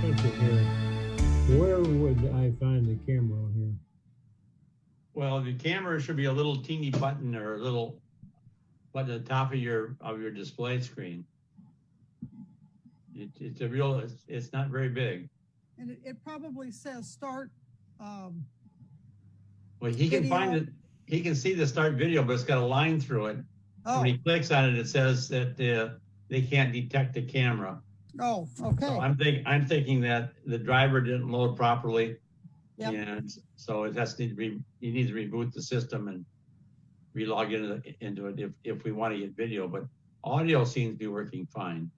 Okay, here. Where would I find the camera on here? Well, the camera should be a little teeny button or a little button at the top of your display screen. It's a real. It's not very big. And it probably says start. Well, he can find it. He can see the start video, but it's got a line through it. Oh. When he clicks on it, it says that they can't detect the camera. Oh, okay. So I'm thinking that the driver didn't load properly, and so it has to you need to reboot the system and relog into it if we want to get video. But audio seems to be working fine.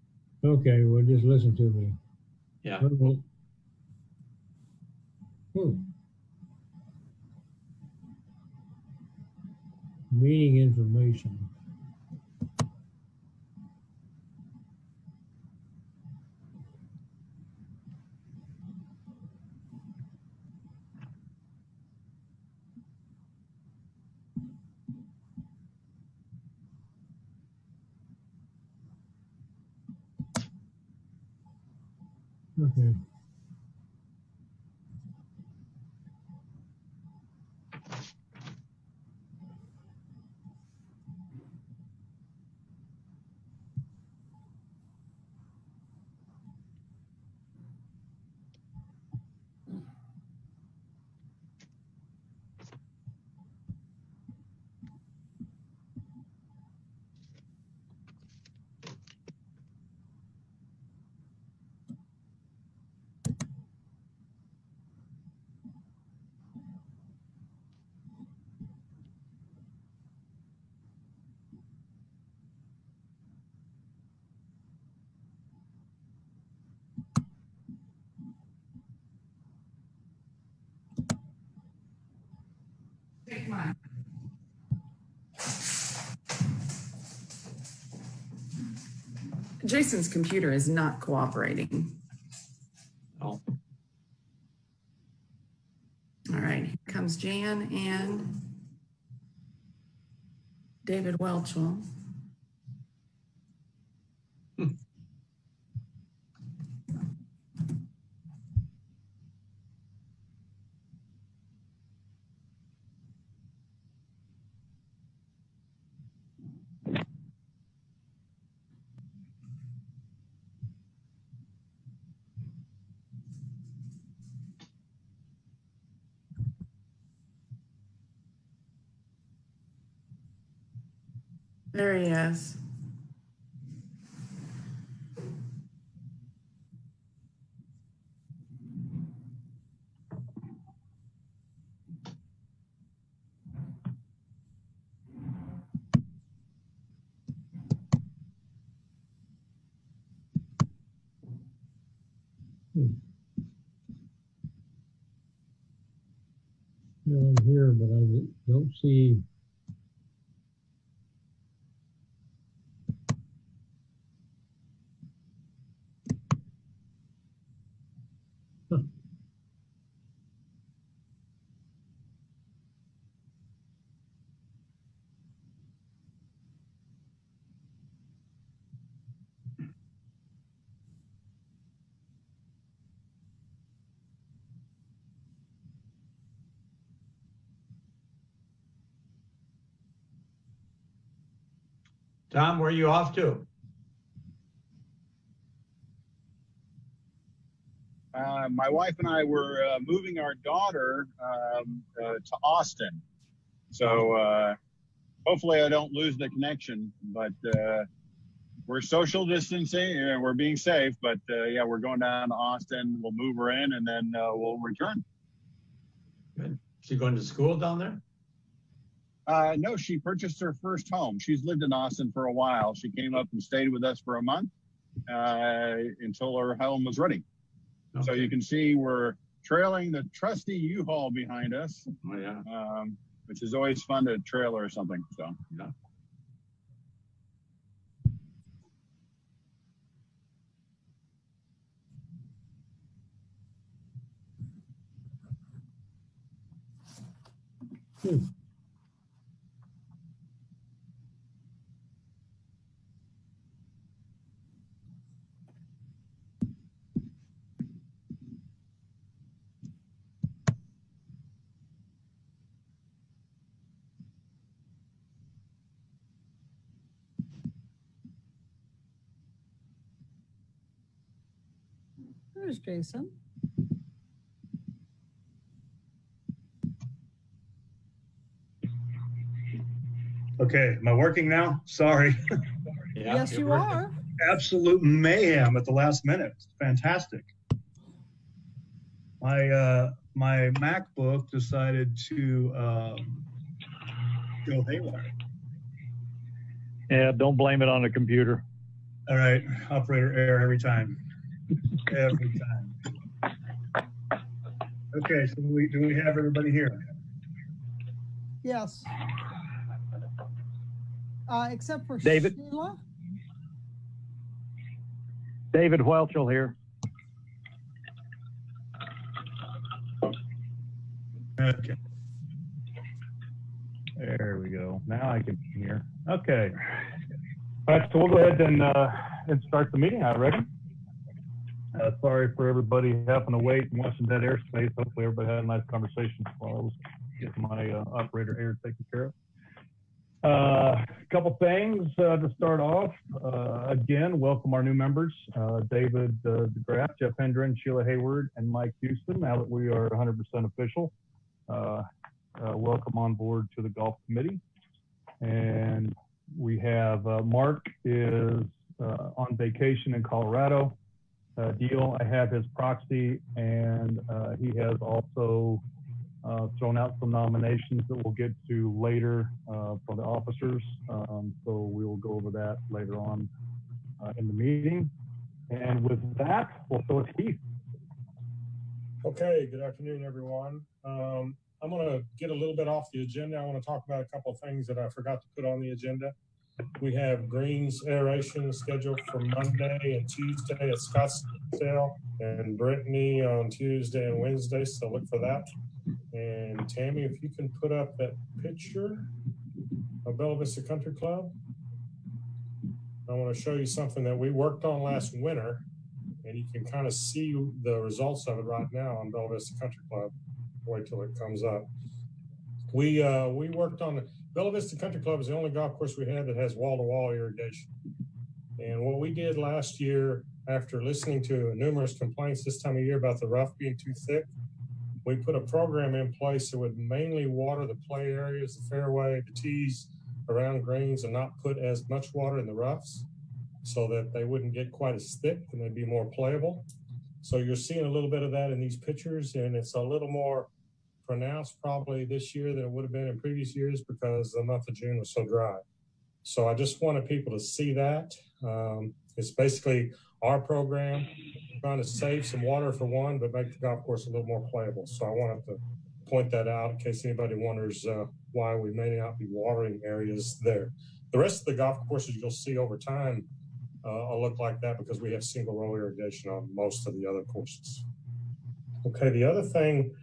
Okay, well, just listen to me. Yeah. Meeting information. Okay. Jason's computer is not cooperating. Oh. All right, here comes Jan and David Welchel. There he is. I'm here, but I don't see. Tom, where are you off to? My wife and I were moving our daughter to Austin. So hopefully I don't lose the connection, but we're social distancing and we're being safe. But yeah, we're going down to Austin. We'll move her in and then we'll return. Good. She going to school down there? No, she purchased her first home. She's lived in Austin for a while. She came up and stayed with us for a month until her home was ready. Okay. So you can see we're trailing the trusty U-Haul behind us. Oh, yeah. Which is always fun to trail or something. So yeah. There's Jason. Okay, am I working now? Sorry. Yeah, Yes, you're you working. are. Absolute mayhem at the last minute. It's fantastic. My MacBook decided to go haywire. Yeah, don't blame it on the computer. All right, operator error every time. Every time. Okay, so do we have everybody here? Yes. Except for David? Sheila. David Welchel here. Okay. There we go. Now I can hear. Okay. All right, so we'll go ahead and start the meeting. I reckon. Sorry for everybody having to wait and watching that airspace. Hopefully everybody had a nice conversation while I was getting my operator error taken care of. A couple things to start off. Again, welcome our new members, David DeGraff, Jeff Hendren, Sheila Hayward, and Mike Houston. Now that we are 100% official, welcome on board to the golf committee. And we have Mark is on vacation in Colorado. Deal, I have his proxy, and he has also thrown out some nominations that we'll get to later for the officers. So we will go over that later on in the meeting. And with that, we'll throw it to Keith. Okay, good afternoon, everyone. I'm going to get a little bit off the agenda. I want to talk about a couple of things that I forgot to put on the agenda. We have greens aeration scheduled for Monday and Tuesday at Scottsdale, and Brittany on Tuesday and Wednesday, so look for that. And Tammy, if you can put up that picture of Bella Vista Country Club. I want to show you something that we worked on last winter, and you can kind of see the results of it right now on Bella Vista Country Club. Wait till it comes up. We worked on Bella Vista Country Club is the only golf course we have that has wall-to-wall irrigation. And what we did last year, after listening to numerous complaints this time of year about the rough being too thick, we put a program in place that would mainly water the play areas, the fairway, the tees around greens, and not put as much water in the roughs so that they wouldn't get quite as thick and they'd be more playable. So you're seeing a little bit of that in these pictures, and it's a little more pronounced probably this year than it would have been in previous years because the month of June was so dry. So I just wanted people to see that. It's basically our program trying to save some water for one, but make the golf course a little more playable. So I wanted to point that out in case anybody wonders why we may not be watering areas there. The rest of the golf courses you'll see over time will look like that because we have single row irrigation on most of the other courses. Okay, the other thing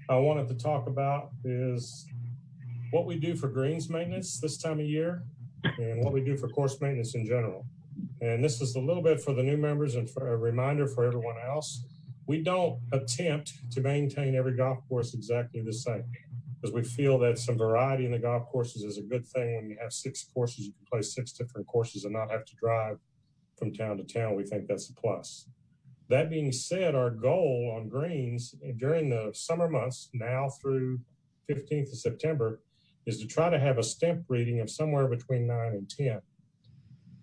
I wanted to talk about is what we do for greens maintenance this time of year and what we do for course maintenance in general. And this is a little bit for the new members and for a reminder for everyone else. We don't attempt to maintain every golf course exactly the same because we feel that some variety in the golf courses is a good thing. When you have 6 courses, you can play 6 different courses and not have to drive from town to town. We think that's a plus. That being said, our goal on greens during the summer months, now through 15th of September, is to try to have a stimp reading of somewhere between 9 and 10.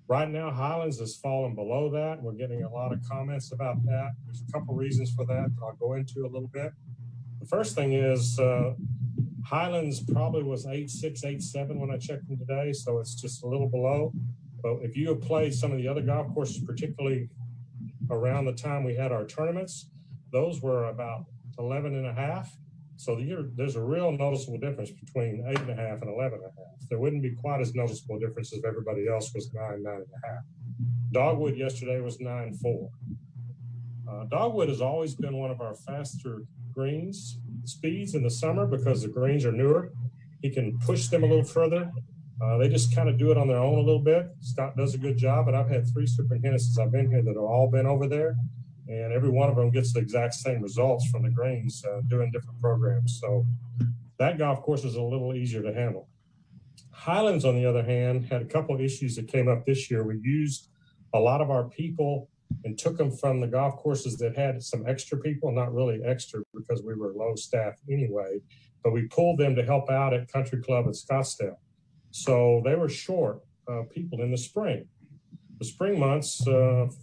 Right now, Highlands has fallen below that. We're getting a lot of comments about that. There's a couple reasons for that I'll go into a little bit. The first thing is Highlands probably was 8.6, 8.7 when I checked them today, so it's just a little below. But if you have played some of the other golf courses, particularly around the time we had our tournaments, those were about 11.5. So there's a real noticeable difference between 8.5 and 11.5. There wouldn't be quite as noticeable a difference if everybody else was 9, 9.5. Dogwood yesterday was 9.4. Dogwood has always been one of our faster greens speeds in the summer because the greens are newer. He can push them a little further. They just kind of do it on their own a little bit. Scott does a good job, but I've had 3 superintendents since I've been here that have all been over there, and every one of them gets the exact same results from the greens doing different programs. So that golf course is a little easier to handle. Highlands, on the other hand, had a couple of issues that came up this year. We used a lot of our people and took them from the golf courses that had some extra people, not really extra because we were low staff anyway, but we pulled them to help out at Country Club at Scottsdale. So they were short people in the spring. The spring months,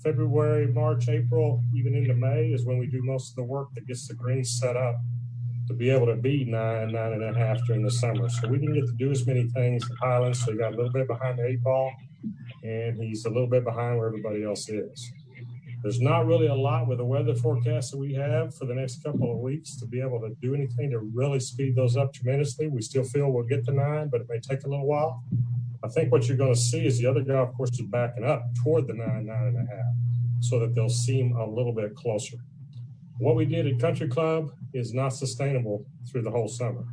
February, March, April, even into May is when we do most of the work that gets the greens set up to be able to be 9.5 during the summer. So we didn't get to do as many things in Highlands, so he got a little bit behind the 8 ball, and he's a little bit behind where everybody else is. There's not really a lot with the weather forecast that we have for the next couple of weeks to be able to do anything to really speed those up tremendously. We still feel we'll get to 9, but it may take a little while. I think what you're going to see is the other golf courses backing up toward the 9.5, so that they'll seem a little bit closer. What we did at Country Club is not sustainable through the whole summer.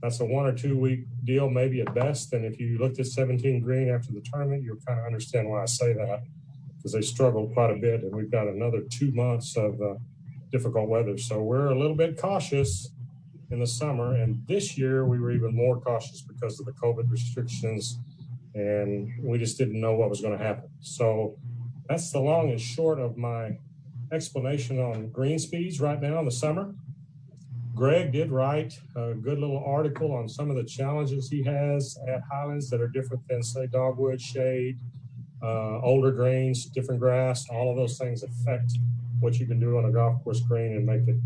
That's a 1 or 2 week deal, maybe at best. And if you looked at 17 green after the tournament, you'll kind of understand why I say that, because they struggled quite a bit, and we've got another 2 months of difficult weather. So we're a little bit cautious in the summer, and this year we were even more cautious because of the COVID restrictions, and we just didn't know what was going to happen. So that's the long and short of my explanation on green speeds right now in the summer. Greg did write a good little article on some of the challenges he has at Highlands that are different than, say, dogwood, shade, older greens, different grass. All of those things affect what you can do on a golf course green and make it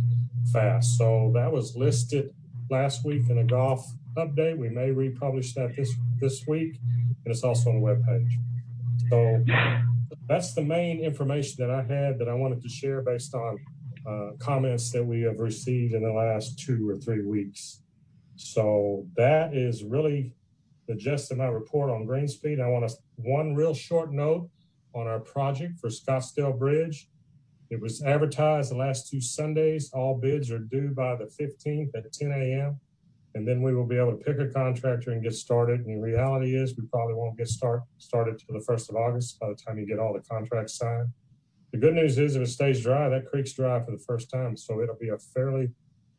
fast. So that was listed last week in a golf update. We may republish that this week, and it's also on the webpage. So that's the main information that I had that I wanted to share based on comments that we have received in the last 2 or 3 weeks. So that is really the gist of my report on green speed. I want one real short note on our project for Scottsdale Bridge. It was advertised the last 2 Sundays. All bids are due by the 15th at 10 a.m. And then we will be able to pick a contractor and get started. And the reality is we probably won't get started till the 1st of August by the time you get all the contracts signed. The good news is if it stays dry, that creek's dry for the first time. So it'll be a fairly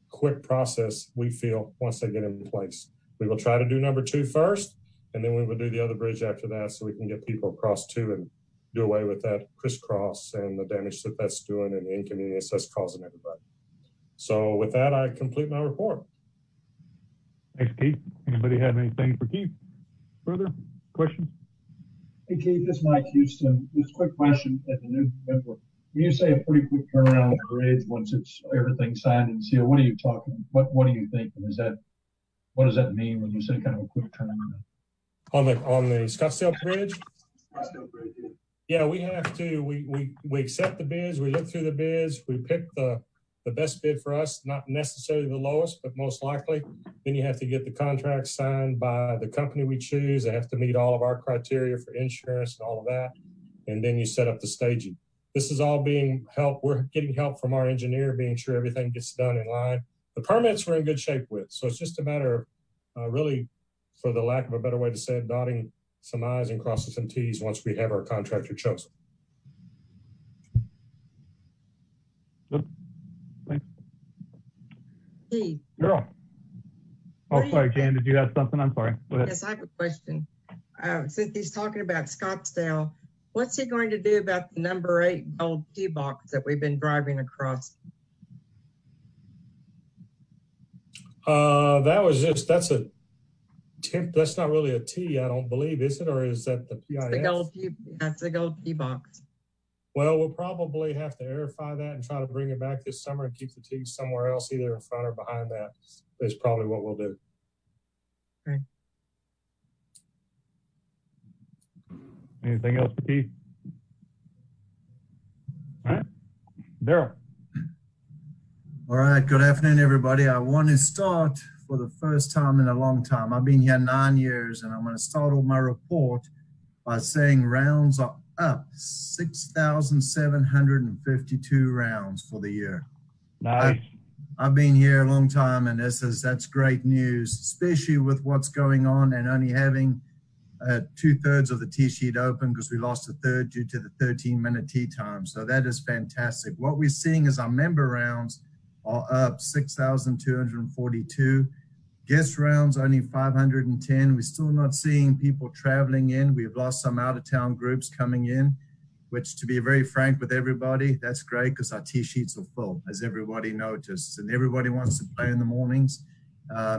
quick process, we feel, once they get in place. We will try to do number 2 first, and then we will do the other bridge after that so we can get people across 2 and do away with that crisscross and the damage that that's doing and the inconvenience that's causing everybody. So with that, I complete my report. Thanks, Keith. Anybody have anything for Keith? Further questions? Hey, Keith, this is Mike Houston. Just a quick question as a new member. When you say a pretty quick turnaround on the bridge once it's everything signed and sealed, what are you talking? What are you thinking? What does that mean when you say kind of a quick turnaround? On the Scottsdale Bridge? Scottsdale Bridge, yeah. Yeah, we have to. We accept the bids. We look through the bids. We pick the best bid for us, not necessarily the lowest, but most likely. Then you have to get the contract signed by the company we choose. They have to meet all of our criteria for insurance and all of that. And then you set up the staging. This is all being helped. We're getting help from our engineer, being sure everything gets done in line. The permits we're in good shape with. So it's just a matter of really, for the lack of a better way to say it, dotting some I's and crossing some T's once we have our contractor chosen. Good. Thanks. Keith. Girl. Oh, sorry, Jan, did you have something? I'm sorry. Go ahead. Yes, I have a question. Since he's talking about Scottsdale, what's he going to do about the number 8 gold tee box that we've been driving across? That's a tip. That's not really a T, I don't believe, is it? Or is that the PIF? That's the gold tee box. Well, we'll probably have to aerify that and try to bring it back this summer and keep the T somewhere else, either in front or behind that is probably what we'll do. Okay. Anything else for Keith? All right. Daryl. All right, good afternoon, everybody. I want to start for the first time in a long time. I've been here 9 years, and I'm going to start off my report by saying rounds are up 6,752 rounds for the year. Nice. I've been here a long time, and that's great news, especially with what's going on and only having 2/3 of the tee sheet open because we lost a third due to the 13-minute tee time. So that is fantastic. What we're seeing is our member rounds are up 6,242. Guest rounds only 510. We're still not seeing people traveling in. We've lost some out-of-town groups coming in. which, to be very frank with everybody, that's great because our tee sheets are full, as everybody noticed, and everybody wants to play in the mornings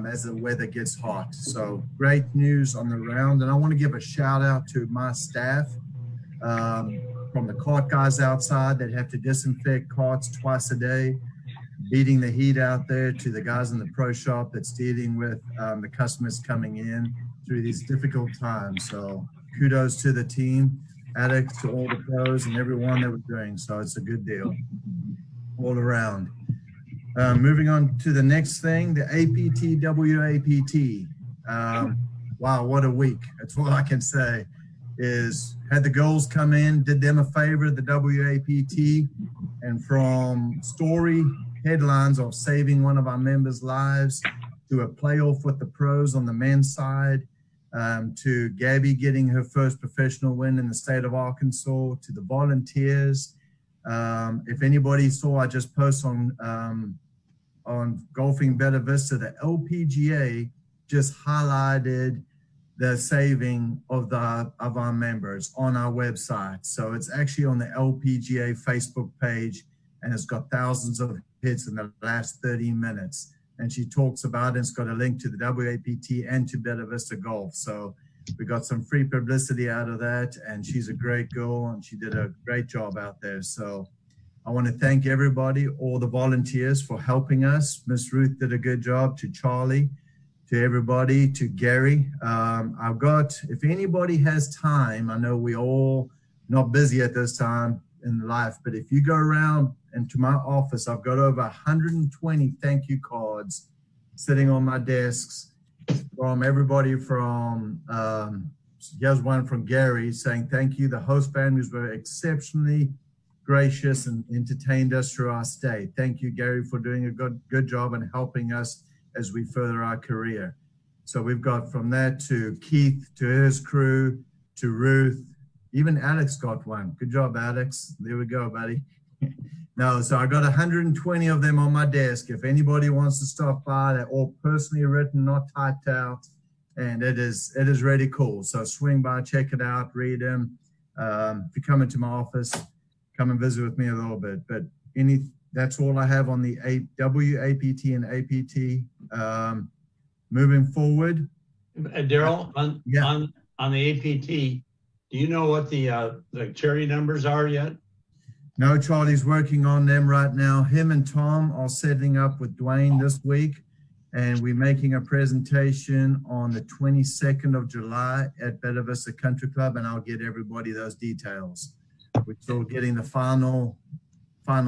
as the weather gets hot. So great news on the round. And I want to give a shout out to my staff from the cart guys outside that have to disinfect carts twice a day, beating the heat out there, to the guys in the pro shop that's dealing with the customers coming in through these difficult times. So kudos to the team, Alex, to all the pros and everyone that was doing. So it's a good deal all around. Moving on to the next thing, the APT WAPT. Wow, what a week. That's all I can say. Is had the goals come in, did them a favor, the WAPT, and from story headlines of saving one of our members' lives to a playoff with the pros on the men's side, to Gabby getting her first professional win in the state of Arkansas, to the volunteers. If anybody saw, I just posted on Golfing Better Vista, the LPGA just highlighted the saving of our members on our website. So it's actually on the LPGA Facebook page, and it's got thousands of hits in the last 30 minutes. And she talks about it. It's got a link to the WAPT and to Better Vista Golf. So we got some free publicity out of that, and she's a great girl, and she did a great job out there. So I want to thank everybody, all the volunteers for helping us. Miss Ruth did a good job, to Charlie, to everybody, to Gary. I've got, if anybody has time, I know we all not busy at this time in life, but if you go around into my office, I've got over 120 thank you cards sitting on my desks from everybody from, here's one from Gary saying, thank you. The host families were exceptionally gracious and entertained us through our stay. Thank you, Gary, for doing a good job and helping us as we further our career. So we've got from that to Keith, to his crew, to Ruth, even Alex got one. Good job, Alex. There we go, buddy. No, so I got 120 of them on my desk. If anybody wants to stop by, they're all personally written, not typed out, and it is really cool. So swing by, check it out, read them. If you come into my office, come and visit with me a little bit. But that's all I have on the WAPT and APT. Moving forward. Daryl, on the APT, do you know what the charity numbers are yet? No, Charlie's working on them right now. Him and Tom are setting up with Dwayne this week, and we're making a presentation on the 22nd of July at Better Vista Country Club, and I'll get everybody those details. We're still getting the final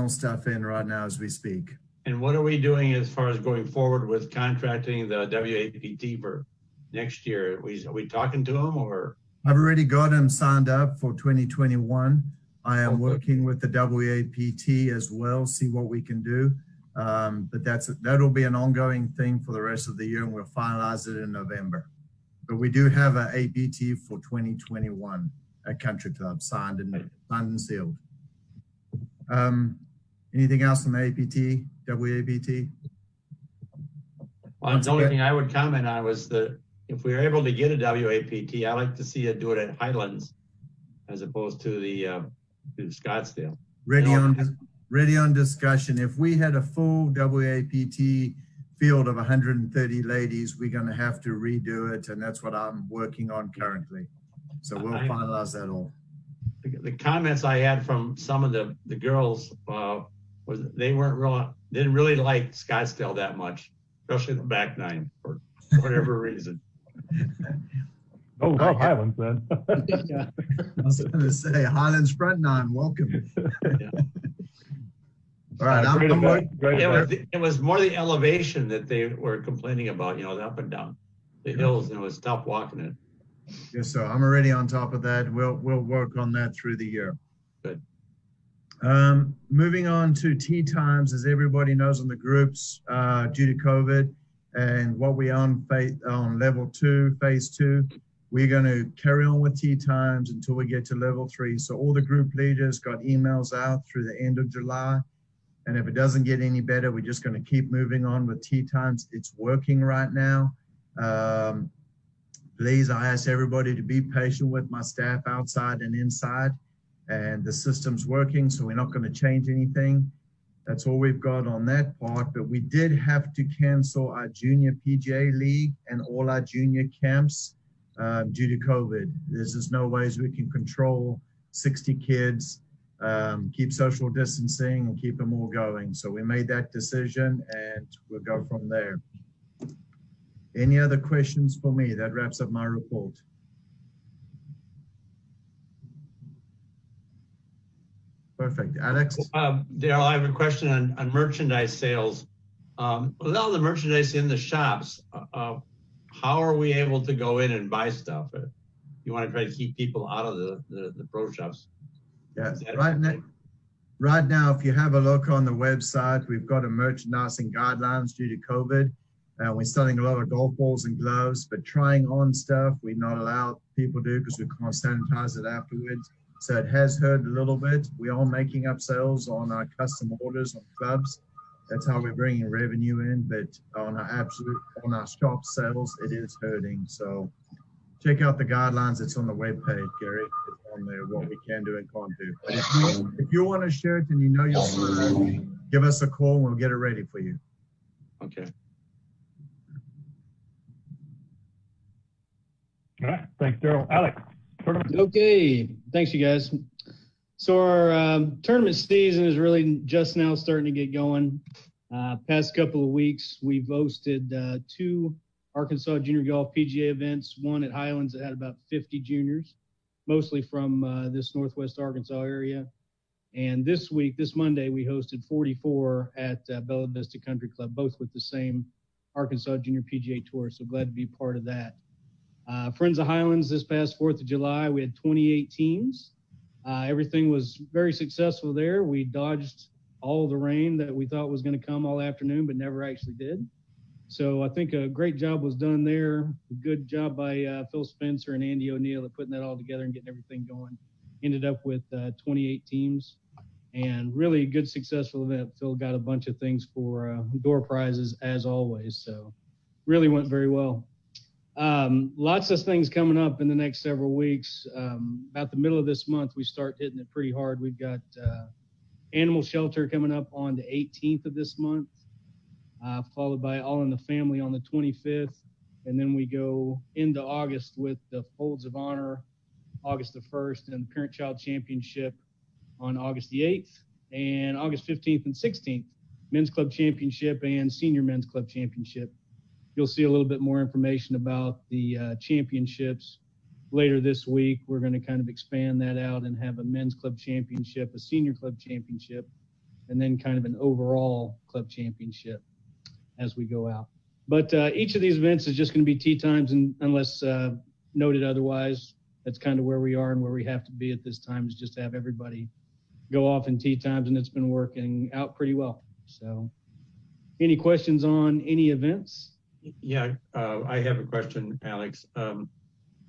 stuff in right now as we speak. And what are we doing as far as going forward with contracting the WAPT for next year? Are we talking to them, or? I've already got them signed up for 2021. I am working with the WAPT as well, see what we can do. But that'll be an ongoing thing for the rest of the year, and we'll finalize it in November. But we do have an APT for 2021 at Country Club, signed and sealed. Anything else on the APT, WAPT? Well, the only thing I would comment on was if we were able to get a WAPT, I like to see it do it at Highlands as opposed to the to Scottsdale. Ready on discussion. If we had a full WAPT field of 130 ladies, we're going to have to redo it, and that's what I'm working on currently. So we'll finalize that all. The comments I had from some of the girls was they didn't really like Scottsdale that much, especially the back nine for whatever reason. Oh, well, Highlands then. Yeah. I was going to say Highlands front nine, welcome. Yeah. All right, it was more the elevation that they were complaining about, the up and down the hills, and it was tough walking it. Yes, sir. I'm already on top of that. We'll work on that through the year. Good. Moving on to tee times, as everybody knows in the groups, due to COVID and what we on level 2, phase 2, we're going to carry on with tee times until we get to level 3. So all the group leaders got emails out through the end of July. And if it doesn't get any better, we're just going to keep moving on with tee times. It's working right now. Please, I ask everybody to be patient with my staff outside and inside. and the system's working, so we're not going to change anything. That's all we've got on that part, but we did have to cancel our junior PGA league and all our junior camps due to COVID. There's just no ways we can control 60 kids, keep social distancing, and keep them all going. So we made that decision, and we'll go from there. Any other questions for me? That wraps up my report. Perfect. Alex? Daryl, I have a question on merchandise sales. With all the merchandise in the shops, how are we able to go in and buy stuff? You want to try to keep people out of the pro shops? Yeah, right now, if you have a look on the website, we've got a merchandising guidelines due to COVID. We're selling a lot of golf balls and gloves, but trying on stuff, we're not allowed people to because we can't sanitize it afterwards. So it has hurt a little bit. We are making up sales on our custom orders on clubs. That's how we're bringing revenue in, but on our shop sales, it is hurting. So check out the guidelines. It's on the webpage, Gary. It's on there what we can do and can't do. But if you want a shirt and you know you'll follow, give us a call and we'll get it ready for you. Okay. All right. Thanks, Daryl. Alex. Okay, thanks you guys. So our tournament season is really just now starting to get going. Past couple of weeks, we've hosted 2 Arkansas Junior Golf PGA events, one at Highlands that had about 50 juniors, mostly from this Northwest Arkansas area. And this week, this Monday, we hosted 44 at Bella Vista Country Club, both with the same Arkansas Junior PGA Tour. So glad to be part of that. Friends of Highlands this past 4th of July, we had 28 teams. Everything was very successful there. We dodged all the rain that we thought was going to come all afternoon, but never actually did. So I think a great job was done there. Good job by Phil Spencer and Andy O'Neill at putting that all together and getting everything going. Ended up with 28 teams and really good, successful event. Phil got a bunch of things for door prizes as always. So really went very well. Lots of things coming up in the next several weeks. About the middle of this month, we start hitting it pretty hard. We've got Animal Shelter coming up on the 18th of this month, followed by All in the Family on the 25th. And then we go into August with the Folds of Honor, August the 1st, and the Parent-Child Championship on August the 8th, and August 15th and 16th, Men's Club Championship and Senior Men's Club Championship. You'll see a little bit more information about the championships later this week. We're going to kind of expand that out and have a men's club championship, a senior club championship, and then kind of an overall club championship as we go out. But each of these events is just going to be tee times, and unless noted otherwise. That's kind of where we are and where we have to be at this time, is just to have everybody go off in tee times, and it's been working out pretty well. So any questions on any events? Yeah, I have a question, Alex. I'm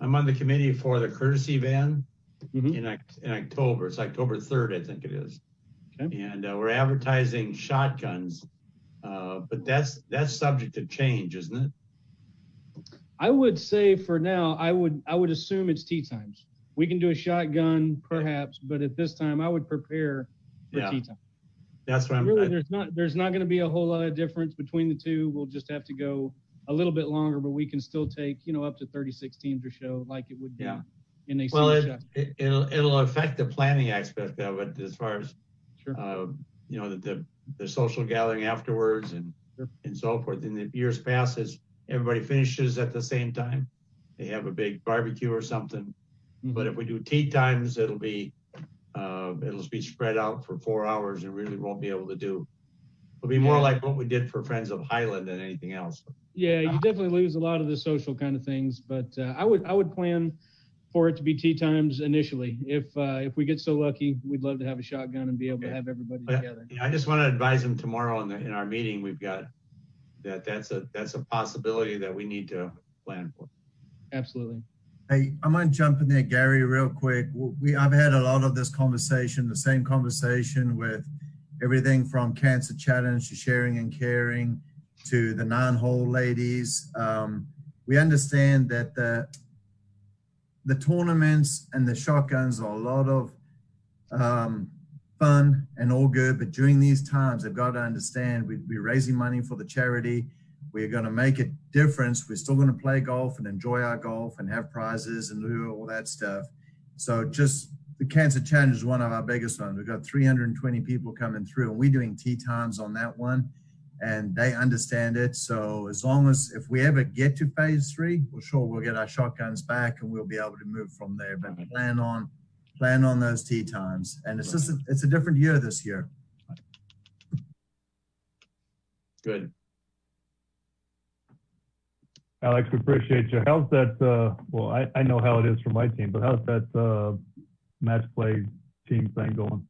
on the committee for the courtesy van in October. It's October 3rd, I think it is. Okay. And we're advertising shotguns, but that's subject to change, isn't it? I would say for now, I would assume it's tee times. We can do a shotgun perhaps, but at this time I would prepare for tee time. That's what there's not going to be a whole lot of difference between the two. We'll just have to go a little bit longer, but we can still take, up to 36 teams or so, like it would be in a single shot. It'll affect the planning aspect of it as far as the social gathering afterwards and so forth. In the years past, as everybody finishes at the same time, they have a big barbecue or something. But if we do tee times, it'll be spread out for 4 hours and really won't be able to do. It'll be more like what we did for Friends of Highland than anything else. Yeah, you definitely lose a lot of the social kind of things, but I would plan for it to be tee times initially. If we get so lucky, we'd love to have a shotgun and be able to have everybody together. I just want to advise them tomorrow in our meeting. We've got that's a possibility that we need to plan for. Absolutely. Hey, I'm going to jump in there, Gary, real quick. I've had a lot of this conversation, the same conversation with everything from Cancer Challenge to Sharing and Caring to the 9-hole ladies. We understand that the tournaments and the shotguns are a lot of fun and all good, but during these times, they've got to understand we're raising money for the charity. We're going to make a difference. We're still going to play golf and enjoy our golf and have prizes and do all that stuff. So just the Cancer Challenge is one of our biggest ones. We've got 320 people coming through, and we're doing tee times on that one, and they understand it. So as long as, if we ever get to phase 3, well, sure, we'll get our shotguns back and we'll be able to move from there. But plan on those tee times. And it's just, it's a different year this year. Good. Alex, we appreciate you. How's that, well, I know how it is for my team, but how's that match play team thing going?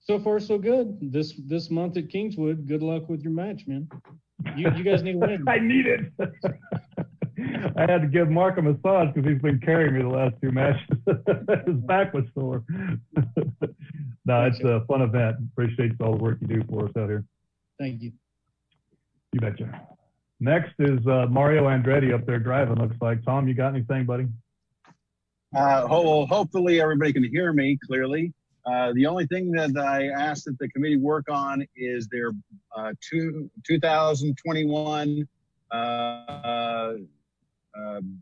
So far, so good. This month at Kingswood, good luck with your match, man. You guys need to win. I need it. I had to give Mark a massage because he's been carrying me the last 2 matches. His back was sore. No, it's a fun event. Appreciate all the work you do for us out here. Thank you. You betcha. Next is Mario Andretti up there driving, looks like. Tom, you got anything, buddy? Hopefully everybody can hear me clearly. The only thing that I asked that the committee work on is their 2021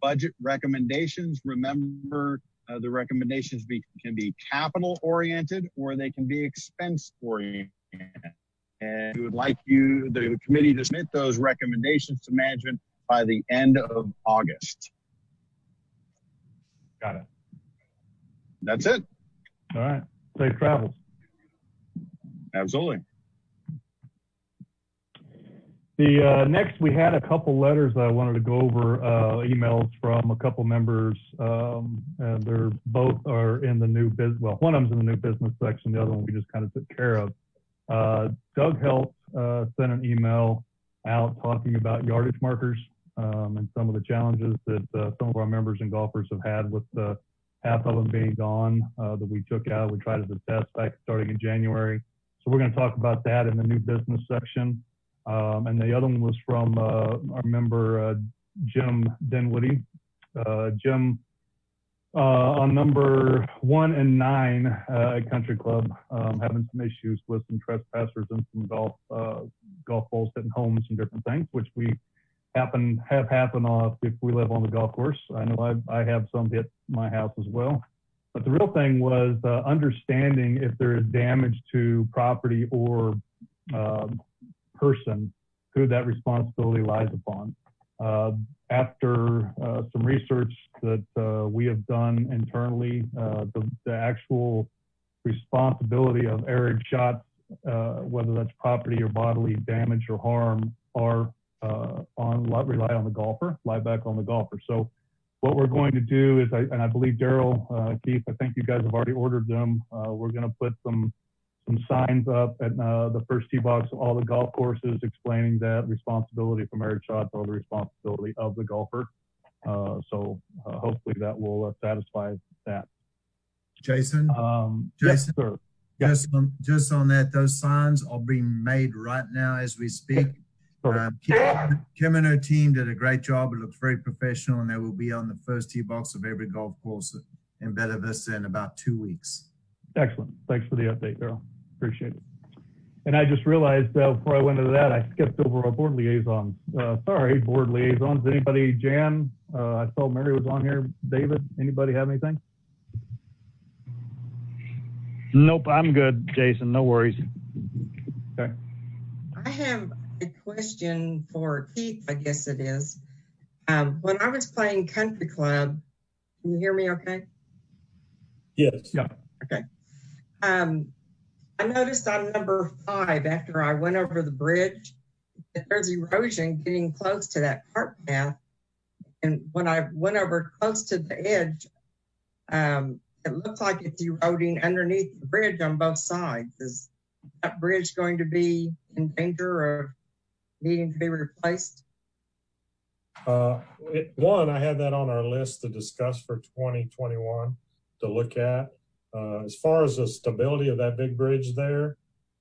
budget recommendations. Remember, the recommendations can be capital oriented or they can be expense oriented. And we would like the committee, to submit those recommendations to management by the end of August. Got it. That's it. All right. Safe travels. Absolutely. The next, we had a couple letters I wanted to go over, emails from a couple members. They're both are in the new business. Well, one of them's in the new business section. The other one we just kind of took care of. Doug Helt sent an email out talking about yardage markers and some of the challenges that some of our members and golfers have had with half of them being gone that we took out. We tried as a test back starting in January. So we're going to talk about that in the new business section. And the other one was from our member, Jim Dinwiddie. Jim, on number 1 and 9 at Country Club, having some issues with some trespassers and some golf balls hitting homes and different things, which we have happen if we live on the golf course. I know I have some hit my house as well. But the real thing was understanding if there is damage to property or person, who that responsibility lies upon. After some research that we have done internally, the actual responsibility of errant shots, whether that's property or bodily damage or harm, are rely on the golfer, lie back on the golfer. So what we're going to do is, and I believe Daryl, Keith, I think you guys have already ordered them. We're going to put some signs up at the first tee box of all the golf courses explaining that responsibility for errant shots are the responsibility of the golfer. So hopefully that will satisfy that. Jason? Yes, sir. Yeah. Just on that, those signs are being made right now as we speak. Kim and her team did a great job. It looks very professional, and they will be on the first tee box of every golf course in Bella Vista in about 2 weeks. Excellent. Thanks for the update, Daryl. Appreciate it. And I just realized before I went into that, I skipped over our board liaisons. Sorry, board liaisons. Anybody, Jan? I saw Mary was on here. David, anybody have anything? Nope, I'm good, Jason. No worries. Okay. I have a question for Keith, I guess it is. When I was playing Country Club, can you hear me okay? Yes. Yeah. Okay. I noticed on number 5, after I went over the bridge, that there's erosion getting close to that cart path. And when I went over close to the edge, it looks like it's eroding underneath the bridge on both sides. Is that bridge going to be in danger of needing to be replaced? One, I had that on our list to discuss for 2021 to look at. As far as the stability of that big bridge there,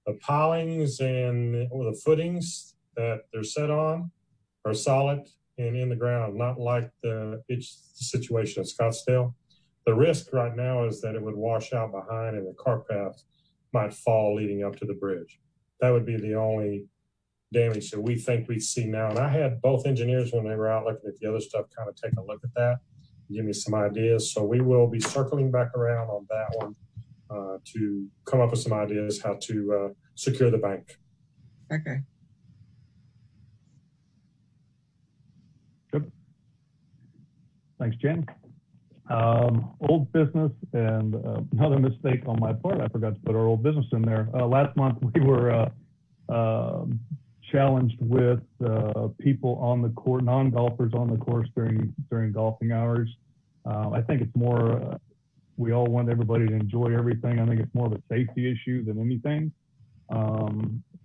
the pilings or the footings that they're set on are solid and in the ground, not like the situation at Scottsdale. The risk right now is that it would wash out behind and the cart path might fall leading up to the bridge. That would be the only damage that we think we see now. And I had both engineers when they were out looking at the other stuff kind of take a look at that, give me some ideas. So we will be circling back around on that one to come up with some ideas how to secure the bank. Okay. Good. Thanks, Jen. Old business, and another mistake on my part, I forgot to put our old business in there. Last month we were challenged with people on the court, non-golfers on the course during golfing hours. I think it's more, we all want everybody to enjoy everything. I think it's more of a safety issue than anything.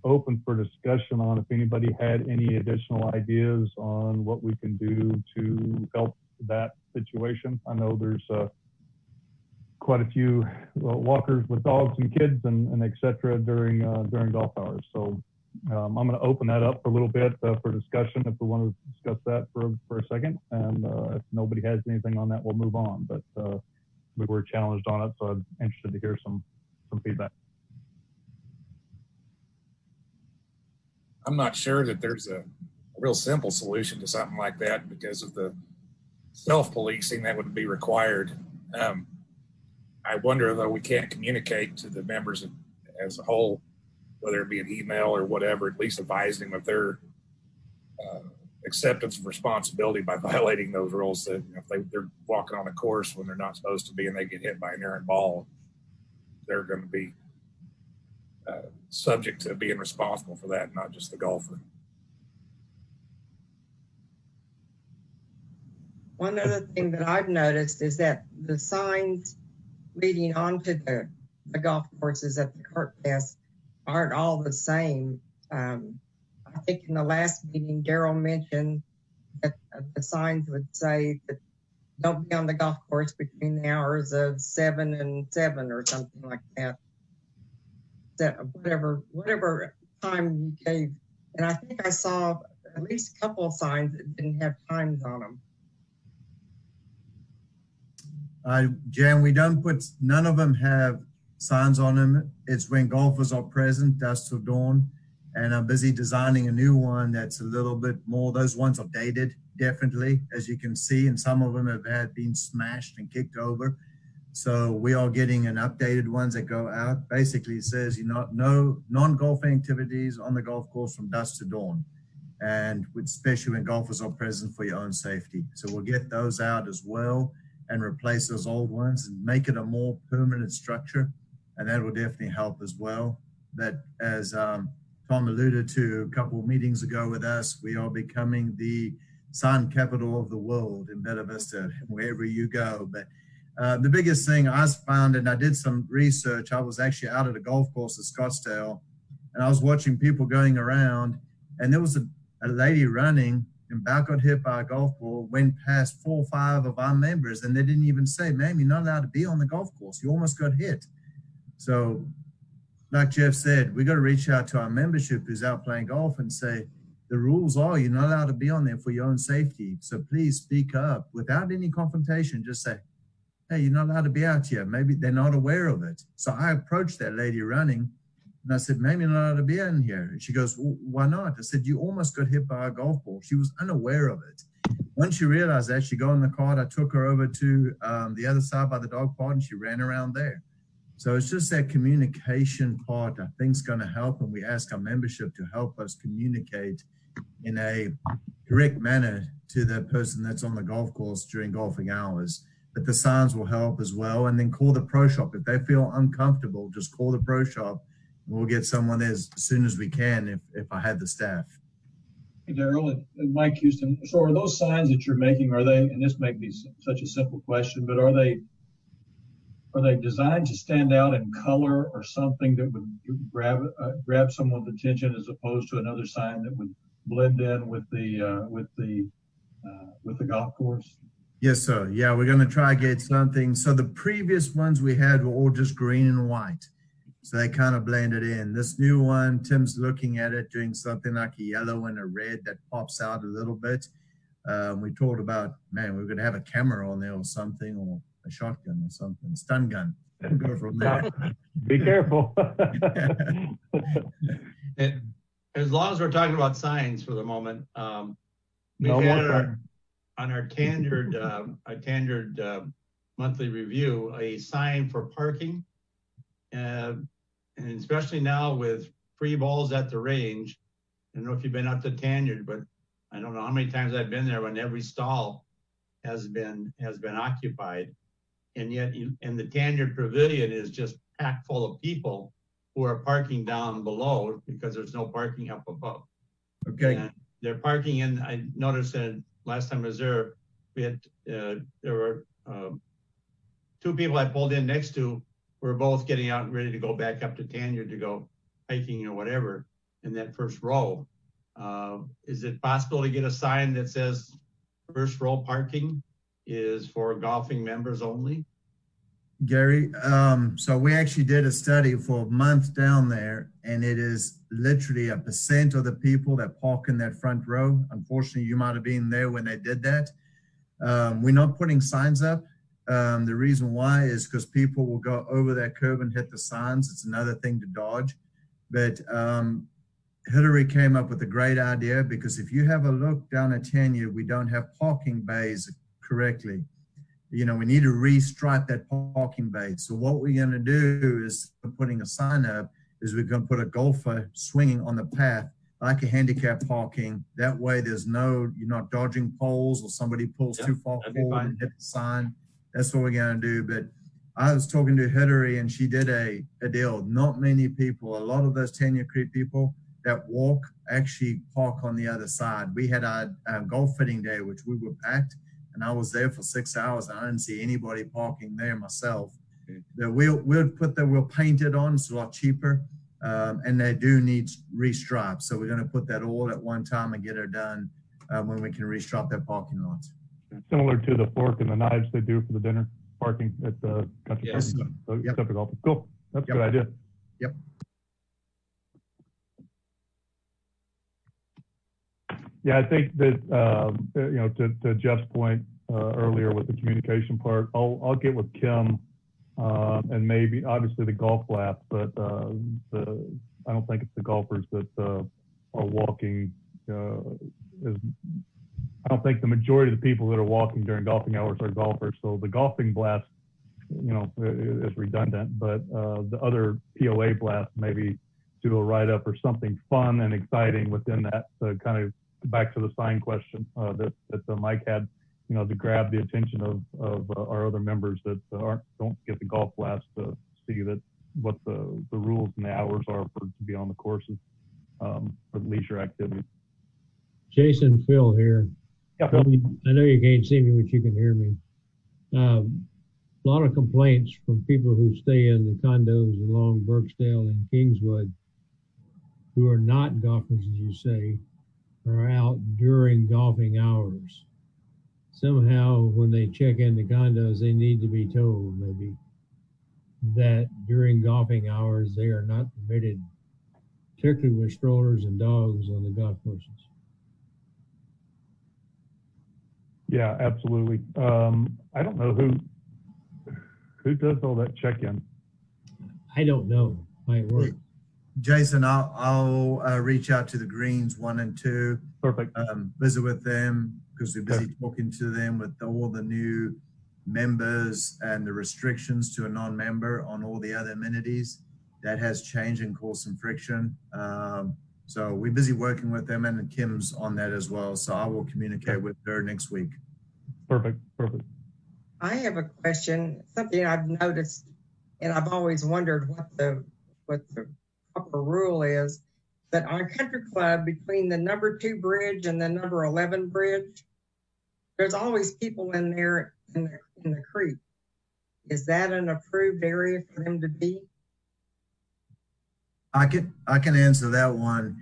Open for discussion on if anybody had any additional ideas on what we can do to help that situation. I know there's quite a few walkers with dogs and kids and et cetera during golf hours. So I'm going to open that up for a little bit for discussion if we want to discuss that for a second. And if nobody has anything on that, we'll move on. But we were challenged on it, so I'm interested to hear some feedback. I'm not sure that there's a real simple solution to something like that because of the self-policing that would be required. I wonder, though, we can't communicate to the members as a whole, whether it be an email or whatever, at least advising them of their acceptance of responsibility by violating those rules. That if they're walking on a course when they're not supposed to be and they get hit by an errant ball, they're going to be subject to being responsible for that, not just the golfer. One other thing that I've noticed is that the signs leading onto the golf courses at the cart paths aren't all the same. I think in the last meeting, Daryl mentioned that the signs would say that don't be on the golf course between the hours of 7 and 7 or something like that. That whatever time you gave. And I think I saw at least a couple of signs that didn't have times on them. Jan, we don't put, none of them have signs on them. It's when golfers are present, dusk till dawn. And I'm busy designing a new one that's a little bit more, those ones are dated, definitely, as you can see, and some of them have been smashed and kicked over. So we are getting an updated ones that go out. Basically it says, no non-golf activities on the golf course from dusk to dawn. And especially when golfers are present for your own safety. So we'll get those out as well and replace those old ones and make it a more permanent structure. And that will definitely help as well. That as Tom alluded to a couple of meetings ago with us, we are becoming the sign capital of the world in Bella Vista, wherever you go. But the biggest thing I found, and I did some research, I was actually out at a golf course at Scottsdale, and I was watching people going around, and there was a lady running and about got hit by a golf ball, went past 4 or 5 of our members, and they didn't even say, ma'am, you're not allowed to be on the golf course. You almost got hit. So like Jeff said, we got to reach out to our membership who's out playing golf and say, the rules are you're not allowed to be on there for your own safety. So please speak up without any confrontation. Just say, hey, you're not allowed to be out here. Maybe they're not aware of it. So I approached that lady running and I said, maybe you're not allowed to be in here. And she goes, well, why not? I said, you almost got hit by a golf ball. She was unaware of it. Once she realized that, she got in the cart. I took her over to the other side by the dog park and she ran around there. So it's just that communication part I think is going to help. And we ask our membership to help us communicate in a correct manner to the person that's on the golf course during golfing hours. But the signs will help as well. And then call the pro shop. If they feel uncomfortable, just call the pro shop. And we'll get someone there as soon as we can if I had the staff. Hey, Daryl and Mike Houston. So are those signs that you're making, are they, and this may be such a simple question, but are they designed to stand out in color or something that would grab someone's attention as opposed to another sign that would blend in with the golf course? Yes, sir. Yeah, we're going to try to get something. So the previous ones we had were all just green and white. So they kind of blended in. This new one, Tim's looking at it, doing something like a yellow and a red that pops out a little bit. We talked about, man, we're going to have a camera on there or something, or a shotgun or something, stun gun. Go from there. Be careful. As long as we're talking about signs for the moment, we've No more had signs. on our tenured monthly review a sign for parking, and especially now with free balls at the range. I don't know if you've been up to tenured, but I don't know how many times I've been there when every stall has been occupied, and yet and the tenured pavilion is just packed full of people who are parking down below because there's no parking up above. Okay. And they're parking in. I noticed that last time I was there, we had there were two people I pulled in next to were both getting out and ready to go back up to tenured to go hiking or whatever in that first row. Is it possible to get a sign that says first row parking is for golfing members only? Gary, so we actually did a study for a month down there, and it is literally 1% of the people that park in that front row. Unfortunately, you might have been there when they did that. We're not putting signs up. The reason why is because people will go over that curb and hit the signs. It's another thing to dodge. But Hillary came up with a great idea, because if you have a look down at Tanya, we don't have parking bays correctly. You know, we need to restripe that parking bay. So what we're going to do is putting a sign up is we're going to put a golfer swinging on the path like a handicap parking. That way there's no, you're not dodging poles or somebody pulls too far forward and hit the sign. That's what we're going to do. But I was talking to Hillary and she did a deal. Not many people, a lot of those Tanya Creek people that walk actually park on the other side. We had our golf fitting day, which we were packed. And I was there for 6 hours and I didn't see anybody parking there myself. We'll paint it on, it's a lot cheaper. And they do need restripes. So we're gonna put that all at one time and get it done when we can restripe that parking lot. Similar to the fork and the knives they do for the dinner parking at the country club. So except for golf. Cool, that's a good idea. Yep. Yeah, I think that, you know, to Jeff's point earlier with the communication part, I'll get with Kim and maybe obviously the golf lap, but I don't think it's the golfers that are walking. I don't think the majority of the people that are walking during golfing hours are golfers. So the golfing blast, you know, is redundant, but the other POA blast, maybe do a write-up or something fun and exciting within that to kind of back to the sign question that Mike had, you know, to grab the attention of our other members that don't get the golf blast to see that what the rules and the hours are to be on the courses for leisure activities. Jason, Phil here. Yeah, Phil. I know you can't see me, but you can hear me. A lot of complaints from people who stay in the condos along Burksdale and Kingswood who are not golfers, as you say, are out during golfing hours. Somehow, when they check into condos, they need to be told maybe that during golfing hours, they are not permitted, particularly with strollers and dogs on the golf courses. Yeah, absolutely. I don't know who does all that check-in. I don't know how it works. Jason, I'll reach out to the Greens 1 and 2. Perfect. Visit with them because we're busy talking to them with all the new members and the restrictions to a non-member on all the other amenities. That has changed and caused some friction. So we're busy working with them, and Kim's on that as well. So I will communicate with her next week. Perfect. I have a question, something I've noticed, and I've always wondered what the proper rule is, that on Country Club between the number 2 bridge and the number 11 bridge, there's always people in there in the creek. Is that an approved area for them to be? I can answer that one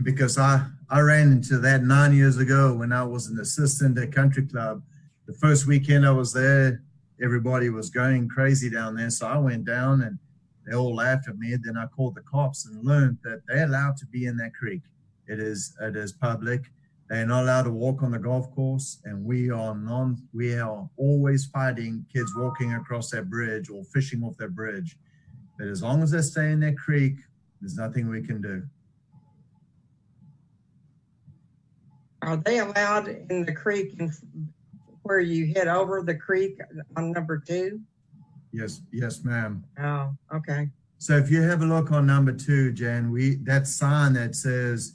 because I ran into that 9 years ago when I was an assistant at Country Club. The first weekend I was there, everybody was going crazy down there. So I went down and they all laughed at me. And then I called the cops and learned that they're allowed to be in that creek. It is public. They're not allowed to walk on the golf course, and we are always fighting kids walking across that bridge or fishing off that bridge. But as long as they stay in that creek, there's nothing we can do. Are they allowed in the creek where you head over the creek on number 2? Yes, ma'am. Oh, okay. So if you have a look on number 2, Jan, that sign that says,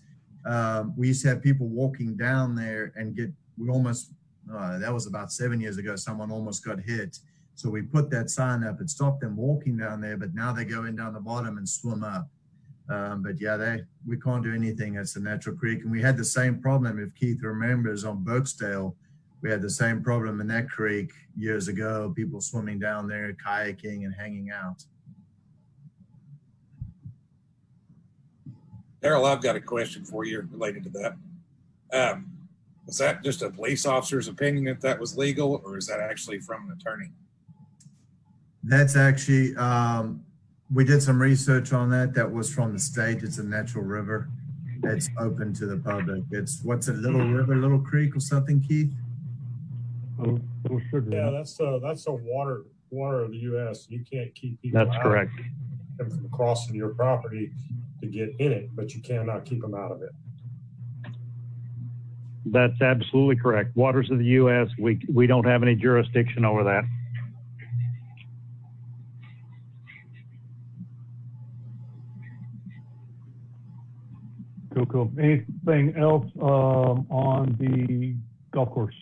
we used to have people walking down there and that was about 7 years ago, someone almost got hit. So we put that sign up. It stopped them walking down there, but now they go in down the bottom and swim up. But yeah, we can't do anything. It's a natural creek. And we had the same problem, if Keith remembers, on Scottsdale. We had the same problem in that creek years ago, people swimming down there, kayaking and hanging out. Daryl, I've got a question for you related to that. Was that just a police officer's opinion that was legal, or is that actually from an attorney? That's actually, we did some research on that. That was from the state. It's a natural river. It's open to the public. It's, what's a little river, little creek or something, Keith? Little sugar. Yeah, that's the water of the U.S. You can't keep people That's correct. from crossing your property to get in it, but you cannot keep them out of it. That's absolutely correct. Waters of the U.S., we don't have any jurisdiction over that. Cool. Anything else on the golf course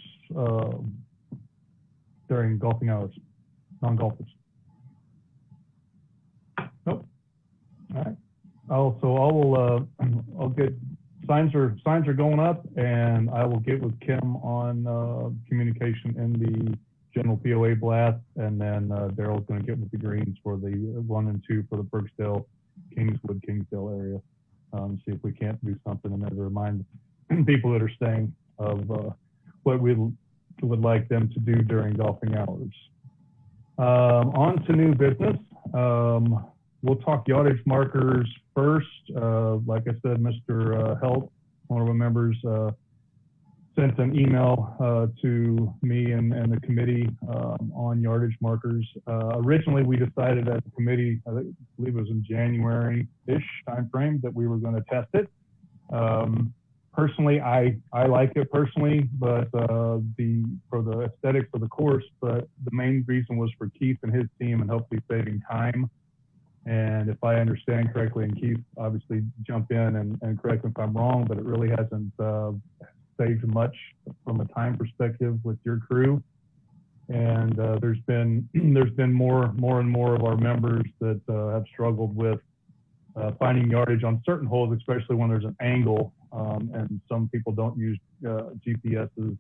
during golfing hours, non-golfers? Nope. All right. I'll get signs are going up, and I will get with Kim on communication in the general POA blast, and then Daryl's going to get with the greens for the 1 and 2 for the Burksdale, Kingsdale area. See if we can't do something, and then to remind people that are staying of what we would like them to do during golfing hours. On to new business. We'll talk yardage markers first. Like I said, Mr. Helt, one of our members, sent an email to me and the committee on yardage markers. Originally, we decided at the committee, I believe it was in January-ish timeframe, that we were going to test it. Personally, I like it personally, but for the aesthetics of the course, but the main reason was for Keith and his team and hopefully saving time. And if I understand correctly, and Keith obviously jump in and correct me if I'm wrong, but it really hasn't saved much from a time perspective with your crew. And there's been more and more of our members that have struggled with finding yardage on certain holes, especially when there's an angle, and some people don't use GPSs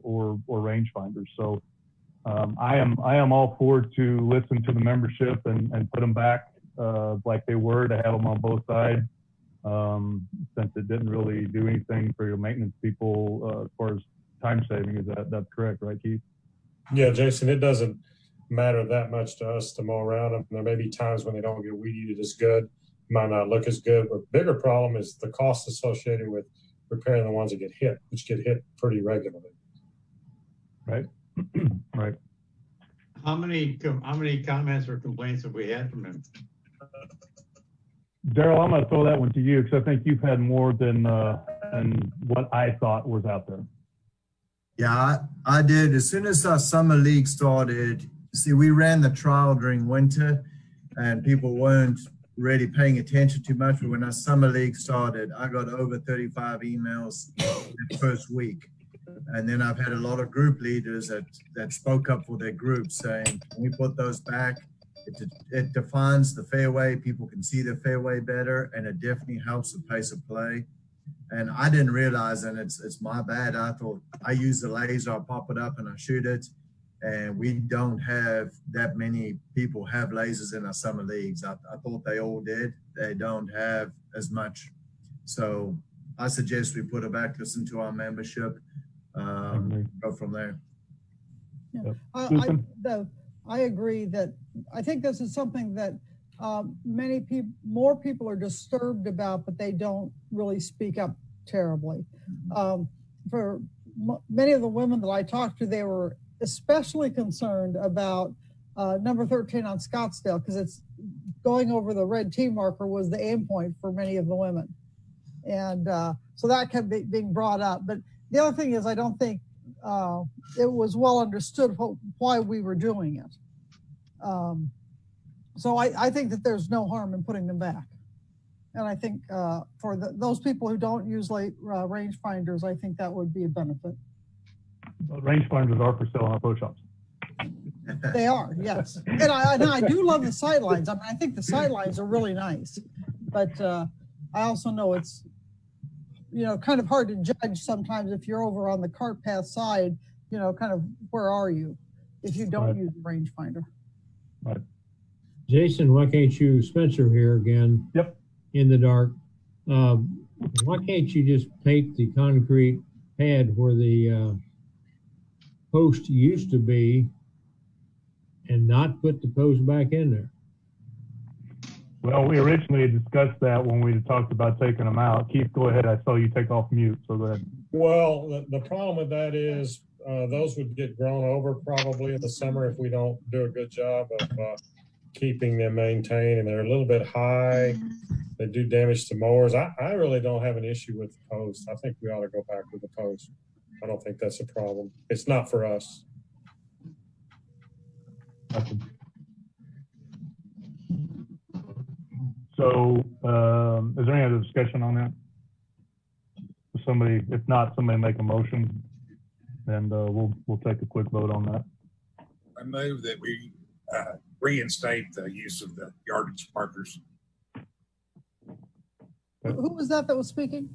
or rangefinders. So I am all for to listen to the membership and put them back like they were, to have them on both sides, since it didn't really do anything for your maintenance people as far as time saving. That's correct, right, Keith? Yeah, Jason, it doesn't matter that much to us to mow around them. There may be times when they don't get weed eated as good, might not look as good, but bigger problem is the cost associated with repairing the ones that get hit, which get hit pretty regularly. Right. Right. How many comments or complaints have we had from him? Daryl, I'm going to throw that one to you because I think you've had more than what I thought was out there. Yeah, I did. As soon as our summer league started, see, we ran the trial during winter and people weren't really paying attention too much. But when our summer league started, I got over 35 emails the first week. And then I've had a lot of group leaders that spoke up for their groups saying, can we put those back? It defines the fairway. People can see the fairway better, and it definitely helps the pace of play. And I didn't realize, and it's my bad. I thought I use the laser, I pop it up and I shoot it. And we don't have that many people have lasers in our summer leagues. I thought they all did. They don't have as much. So I suggest we put it back, listen to our membership, go from there. Yeah. I agree that I think this is something that more people are disturbed about, but they don't really speak up terribly. for many of the women that I talked to, they were especially concerned about number 13 on Scottsdale, because it's going over the red T marker was the aim point for many of the women. And so that kept being brought up. But the other thing is, I don't think it was well understood why we were doing it. So I think that there's no harm in putting them back. And I think for those people who don't use rangefinders, I think that would be a benefit. Rangefinders are for sale in our pro shops. They are, yes. And I do love the sightlines. I mean, I think the sightlines are really nice. But I also know it's, kind of hard to judge sometimes if you're over on the cart path side, kind of where are you if you don't use a rangefinder. Right. Jason, why can't you, Spencer here again? Yep. In the dark. Why can't you just paint the concrete pad where the post used to be and not put the post back in there? Well, we originally discussed that when we talked about taking them out. Keith, go ahead. I saw you take off mute, so go ahead. Well, the problem with that is those would get grown over probably in the summer if we don't do a good job of keeping them maintained, and they're a little bit high. They do damage to mowers. I really don't have an issue with the post. I think we ought to go back with the post. I don't think that's a problem. It's not for us. So, is there any other discussion on that? If not, somebody make a motion, and we'll take a quick vote on that. I move that we reinstate the use of the yardage markers. Who was that was speaking?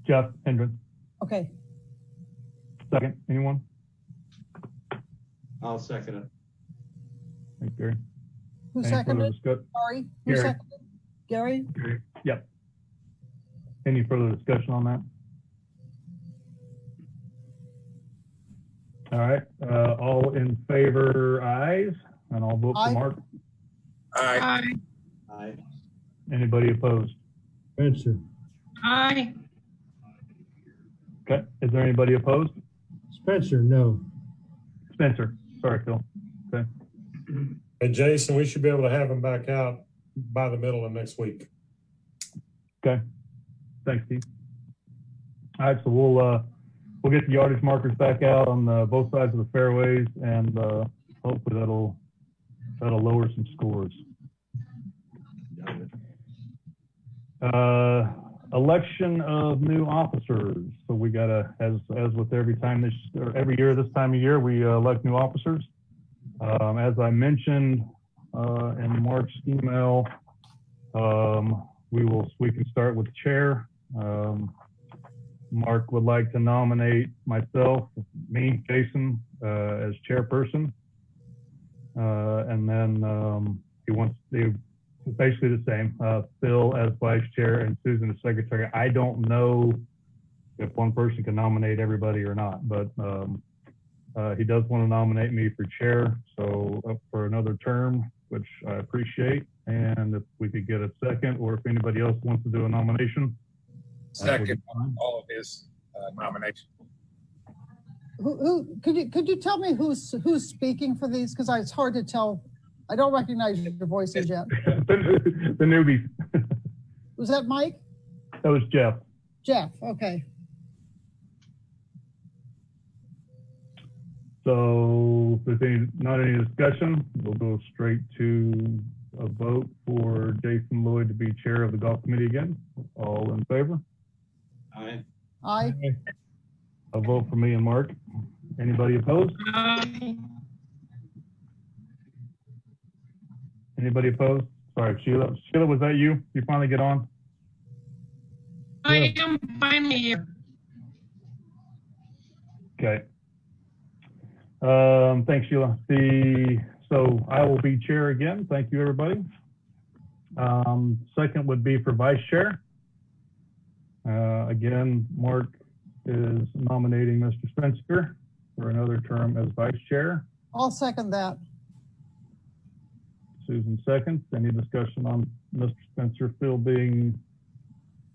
Jeff Hendren. Okay. Second, anyone? I'll second it. Thanks, Gary. Who seconded? Sorry. Who Gary. seconded? Gary? Yep. Any further discussion on that? All right. All in favor, ayes, and I'll vote for Mark. Aye. Aye. Anybody opposed? Spencer. Aye. Okay. Is there anybody opposed? Spencer, no. Spencer. Sorry, Phil. Okay. And Jason, we should be able to have them back out by the middle of next week. Okay. Thanks, Steve. All right, so we'll get the yardage markers back out on both sides of the fairways, and hopefully that'll lower some scores. Election of new officers. So we gotta, as with every year this time of year, we elect new officers. As I mentioned in Mark's email, we can start with chair. Mark would like to nominate myself, Jason, as chairperson, and then he wants basically the same. Phil as vice chair and Susan as secretary. I don't know if one person can nominate everybody or not, but he does want to nominate me for chair, so up for another term, which I appreciate. And if we could get a second, or if anybody else wants to do a nomination. Second all of his nomination. Who could you tell me who's speaking for these? Because it's hard to tell. I don't recognize your voices yet. The newbies. Was that Mike? That was Jeff. Jeff, okay. So if there's not any discussion, we'll go straight to a vote for Jason Lloyd to be chair of the golf committee again. All in favor? Aye. Aye. A vote for me and Mark. Anybody opposed? Aye. Anybody opposed? Sorry, Sheila. Sheila, was that you? You finally get on? I am finally here. Okay. Thanks, Sheila. So I will be chair again. Thank you, everybody. Second would be for vice chair. Again, Mark is nominating Mr. Spencer for another term as vice chair. I'll second that. Susan seconds. Any discussion on Mr. Spencer Phil being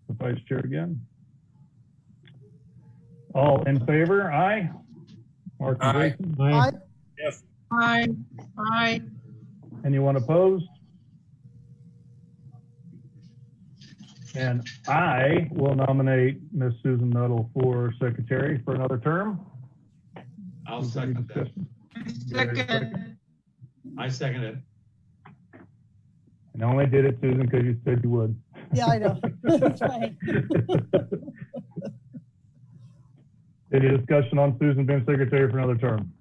the vice chair again? All in favor? Aye. Mark and Aye. Jason? Aye. Yes. Aye. Aye. Anyone opposed? And I will nominate Miss Susan Nuttall for secretary for another term. I'll second that. Second. I second it. And I only did it, Susan, because you said you would. Yeah, I know. That's fine. Any discussion on Susan being secretary for another term?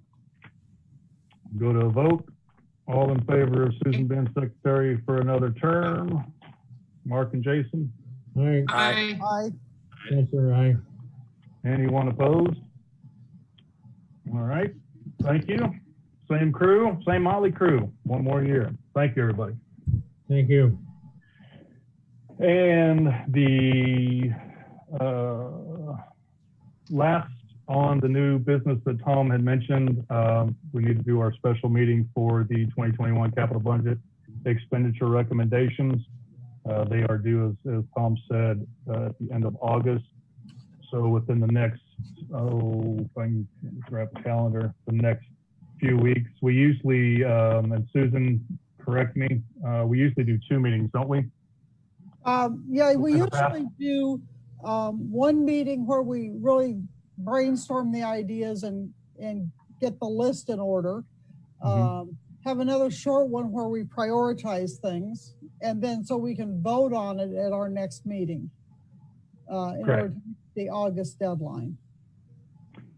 Go to a vote. All in favor of Susan being secretary for another term? Mark and Jason? Aye. Aye. Aye. Spencer, aye. Anyone opposed? All right. Thank you. Same crew, same Molly crew. One more year. Thank you, everybody. Thank you. And the last on the new business that Tom had mentioned, we need to do our special meeting for the 2021 capital budget expenditure recommendations. They are due, as Tom said, at the end of August. So within the next, if I can grab the calendar, the next few weeks, we usually, and Susan, correct me, we usually do 2 meetings, don't we? Yeah, we usually do one meeting where we really brainstorm the ideas and get the list in order. Have another short one where we prioritize things, and then so we can vote on it at our next meeting in order to meet the August deadline.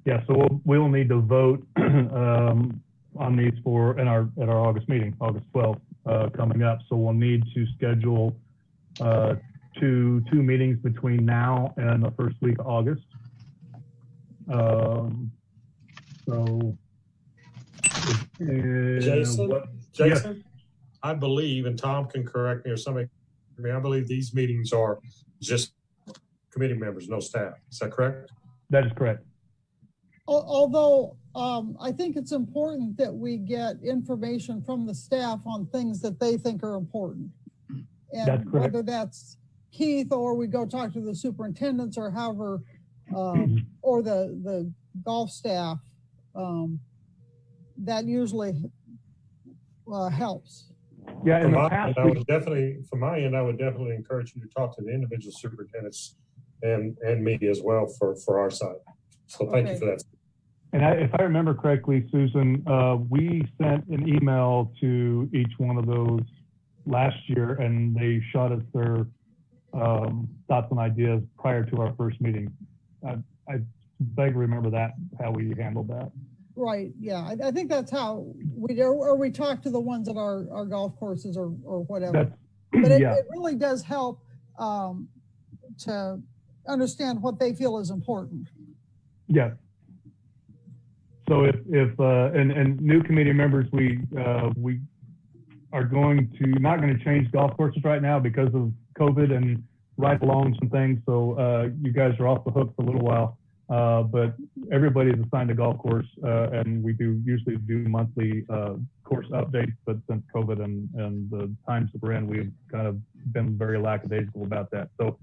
Yeah, so we'll need to vote on these at our August meeting, August 12th, coming up. So we'll need to schedule two meetings between now and the first week of August. Jason, Yes. I believe, and Tom can correct me or somebody, I believe these meetings are just committee members, no staff. Is that correct? That is correct. Although I think it's important that we get information from the staff on things that they think are important. And that's correct. Whether that's Keith or we go talk to the superintendents or however, or the golf staff, that usually helps. Yeah, in From the my past, end, I would definitely, from my end, I would definitely encourage you to talk to the individual superintendents and me as well for our side. So thank you for that. And if I remember correctly, Susan, we sent an email to each one of those last year, and they shot us their thoughts and ideas prior to our first meeting. I vaguely remember that, how we handled that. Right. Yeah. I think that's how we do, or we talk to the ones at our golf courses or whatever. But it really does help to understand what they feel is important. Yeah. So if and new committee members, we are not going to change golf courses right now because of COVID and ride-alongs and things. So you guys are off the hook for a little while. But everybody is assigned a golf course, and we usually do monthly course updates. But since COVID and the times that we're in, we've kind of been very lackadaisical about that. So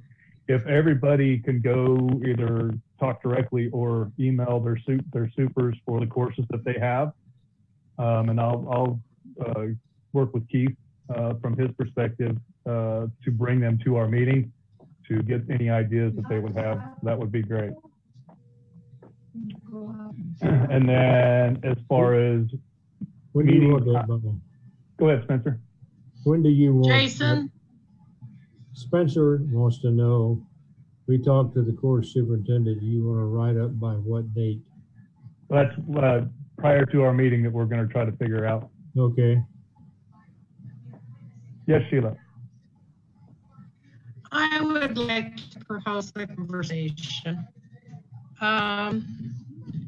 if everybody can go either talk directly or email their supers for the courses that they have, and I'll work with Keith from his perspective to bring them to our meeting to get any ideas that they would have. That would be great. And then as far as When do you want that, Bubba? Go ahead, Spencer. When do you want Jason? Spencer wants to know, we talked to the course superintendent, you want to write up by what date? That's prior to our meeting that we're going to try to figure out. Okay. Yes, Sheila. I would like to propose a conversation. I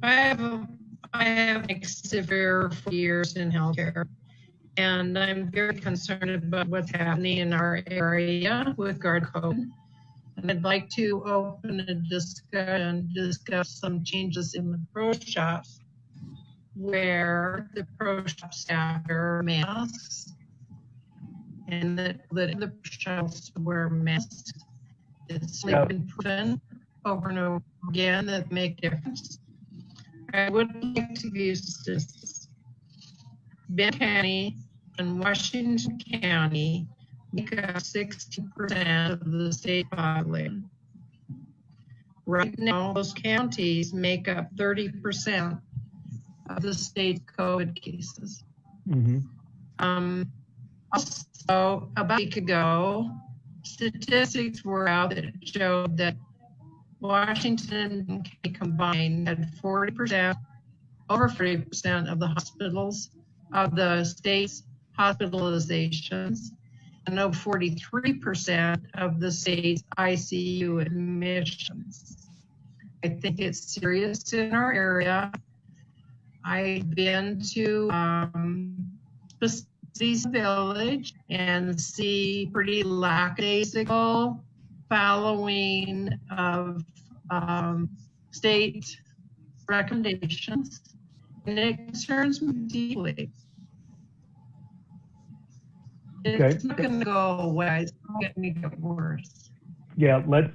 have severe fears in healthcare, and I'm very concerned about what's happening in our area with guard code. And I'd like to open a discussion, discuss some changes in the pro shops, where the pro shop staff wear masks, and that the shops wear masks. It's been proven over and over again that make difference. I would like to give statistics. Benton County and Washington County make up 60% of the state population. Right now, those counties make up 30% of the state's COVID cases. Also, about a week ago, statistics were out that showed that Washington and County combined had 40%, over 40% of the hospitals, of the state's hospitalizations, and over 43% of the state's ICU admissions. I think it's serious in our area. I've been to Vista Village and see pretty lackadaisical following of state recommendations, and it concerns me deeply. It's not going to go away. It's going to get worse. Yeah, let's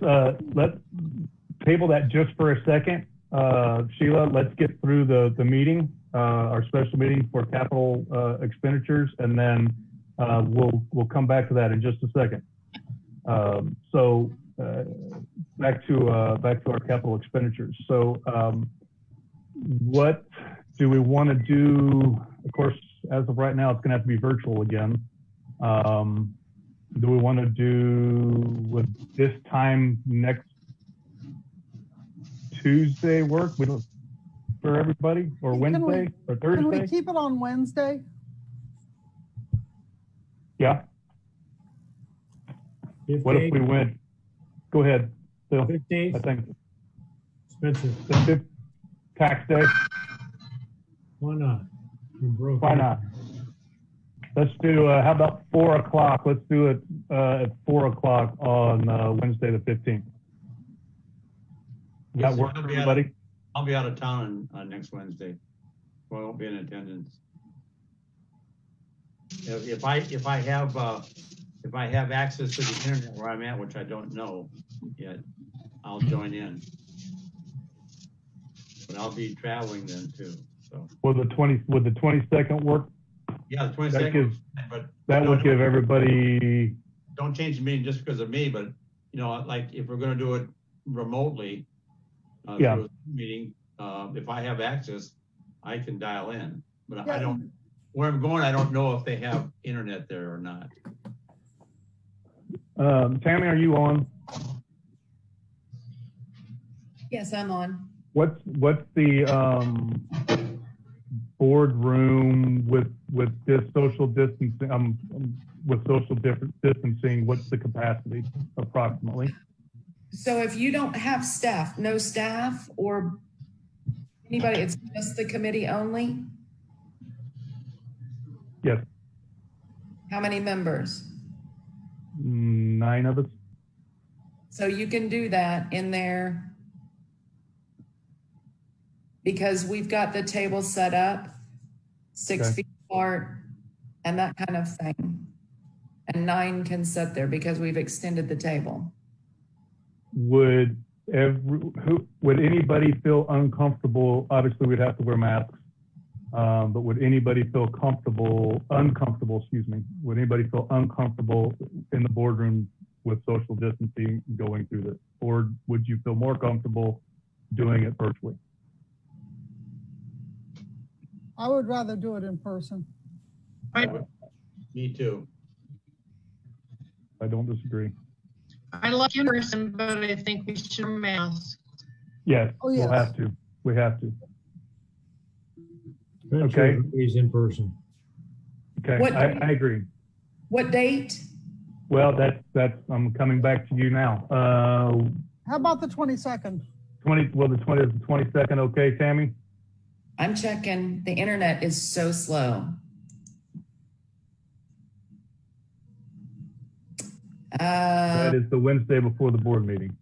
table that just for a second. Sheila, let's get through the meeting, our special meeting for capital expenditures, and then we'll come back to that in just a second. So back to our capital expenditures. So what do we want to do? Of course, as of right now, it's going to have to be virtual again. Do we want to do with this time next Tuesday work for everybody, or Wednesday or Thursday? Can we keep it on Wednesday? Yeah. What if we went? Go ahead, Bill. 15th. I think. Spencer. Tax day. Why not? You're broke. Why not? Let's do, how about 4 o'clock? Let's do it at 4 o'clock on Wednesday the 15th. Does that work for everybody? I'll be out of town next Wednesday, so I won't be in attendance. If I have access to the internet where I'm at, which I don't know yet, I'll join in. But I'll be traveling then too. So Would the 22nd work? Yeah, the 22nd. But that would give everybody. Don't change the meeting just because of me, but you know, like if we're going to do it remotely, yeah. Meeting. If I have access, I can dial in. But I don't. Where I'm going, I don't know if they have internet there or not. Tammy, are you on? Yes, I'm on. What's the boardroom with this social distancing? With social distancing, what's the capacity approximately? So if you don't have staff, no staff or anybody, it's just the committee only? Yes. How many members? 9 of us. So you can do that in there because we've got the table set up 6 feet apart and that kind of thing. And 9 can sit there because we've extended the table. Would anybody feel uncomfortable? Obviously, we'd have to wear masks. But would anybody feel uncomfortable, excuse me, would anybody feel uncomfortable in the boardroom with social distancing going through this? Or would you feel more comfortable doing it virtually? I would rather do it in person. Me too. I don't disagree. I like in person, but I think we should wear masks. Yes, oh, yes. We'll have to. We have to. Okay. He's in person. Okay, I agree. What date? Well, that's I'm coming back to you now. How about the 22nd? The 22nd, okay, Tammy? I'm checking. The internet is so slow. That is the Wednesday before the board meeting.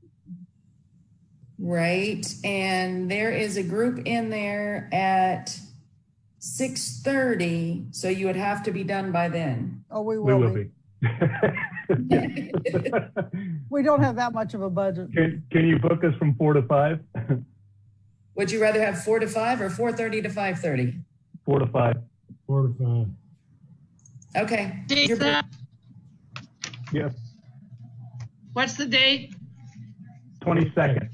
Right, and there is a group in there at 6:30, so you would have to be done by then. Oh, we will be. We don't have that much of a budget. Can you book us from 4 to 5? Would you rather have 4 to 5 or 4:30 to 5:30? 4 to 5. 4 to 5. Okay. Lisa, Yes. what's the date? 22nd.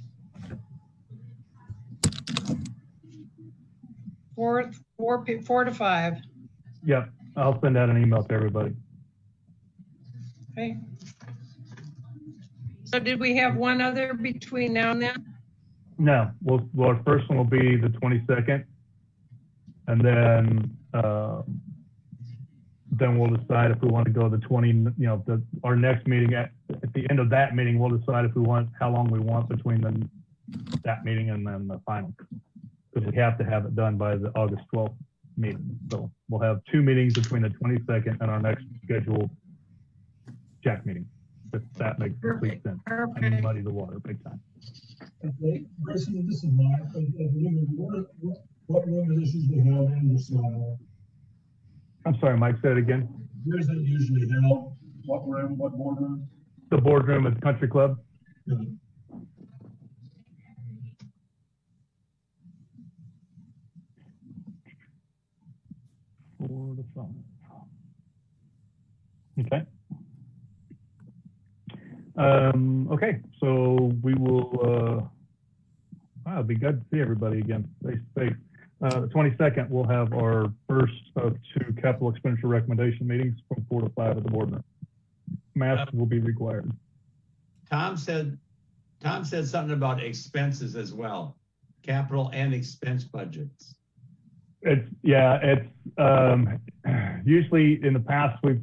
4 to 5. Yep. I'll send out an email to everybody. Okay. So did we have one other between now and then? No. Well, our first one will be the 22nd. And then we'll decide if we want to go the 20, our next meeting at the end of that meeting, we'll decide if we want, how long we want between that meeting and then the final. Because we have to have it done by the August 12th meeting. So we'll have 2 meetings between the 22nd and our next scheduled Jack meeting. If that makes complete sense. I mean, muddy the water big time. Okay, Grayson, this is Mike. What room is this usually held in? Just I'm sorry, Mike, say it again. where is it usually held? What room? What boardroom? The boardroom at the country club. Good. Okay. Okay, so we will, it'll be good to see everybody again face to face. The 22nd, we'll have our first of 2 capital expenditure recommendation meetings from 4 to 5 at the boardroom. Masks will be required. Tom said something about expenses as well, capital and expense budgets. It's usually in the past we've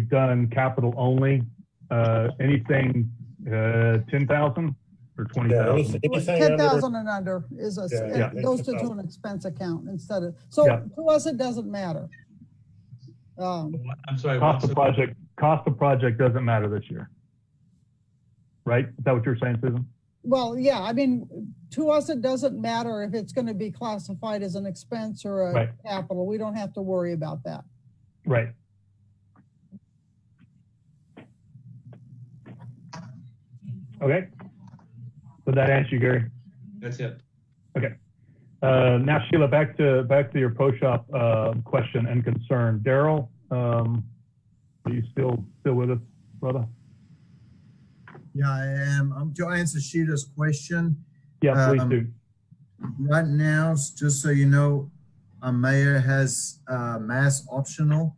done capital only. Anything 10,000 or 20,000. 10,000 and under is it goes to an expense account instead of. So to us, it doesn't matter. I'm sorry. Cost of project doesn't matter this year, right? Is that what you're saying, Susan? Well, yeah. I mean, to us, it doesn't matter if it's going to be classified as an expense or a capital. We don't have to worry about that. Right. Okay. Did that answer you, Gary? That's it. Okay. Now, Sheila, back to your pro shop question and concern. Daryl, are you still with us, brother? Yeah, I am. To answer Sheila's question. Yeah, please do. Right now, just so you know, our mayor has mask optional,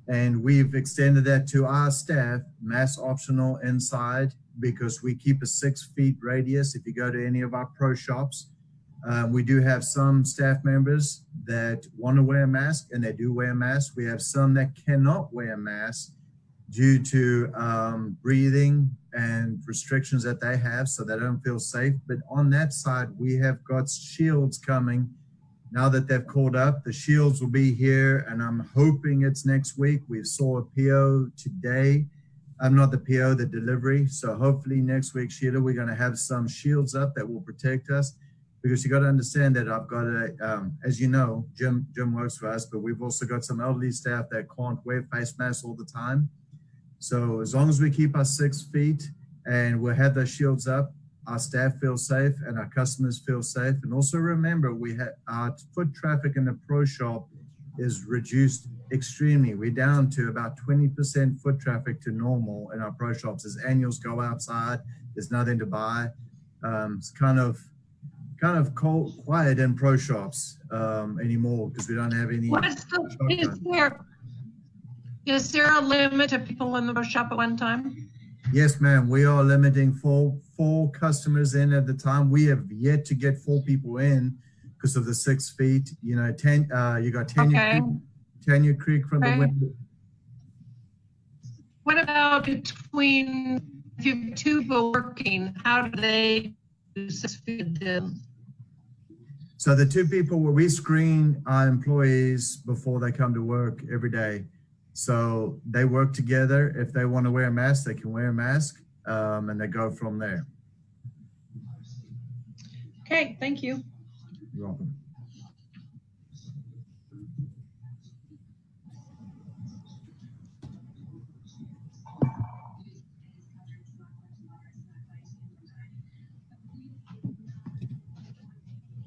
and we've extended that to our staff, mask optional inside, because we keep a 6 feet radius. If you go to any of our pro shops, we do have some staff members that want to wear a mask, and they do wear a mask. We have some that cannot wear a mask due to breathing and restrictions that they have, so they don't feel safe. But on that side, we have got shields coming. Now that they've called up, the shields will be here, and I'm hoping it's next week. We saw a PO today. I'm not the PO, the delivery. So hopefully next week, Sheila, we're going to have some shields up that will protect us, because you got to understand that I've got as you know, Jim works for us, but we've also got some elderly staff that can't wear face masks all the time. So as long as we keep our 6 feet and we'll have those shields up, our staff feel safe and our customers feel safe. And also remember, we have our foot traffic in the pro shop is reduced extremely. We're down to about 20% foot traffic to normal in our pro shops. As annuals go outside, there's nothing to buy. It's kind of cold, quiet in pro shops anymore, because we don't have any. Is there a limit to people in the pro shop at one time? Yes, ma'am. We are limiting four customers in at the time. We have yet to get 4 people in because of the 6 feet. You know, you got Tanya Creek from the window. What about between if you have 2 people working? How do they do 6 feet in? So the 2 people where we screen our employees before they come to work every day. So they work together. If they want to wear a mask, they can wear a mask, and they go from there. Okay, thank you. You're welcome.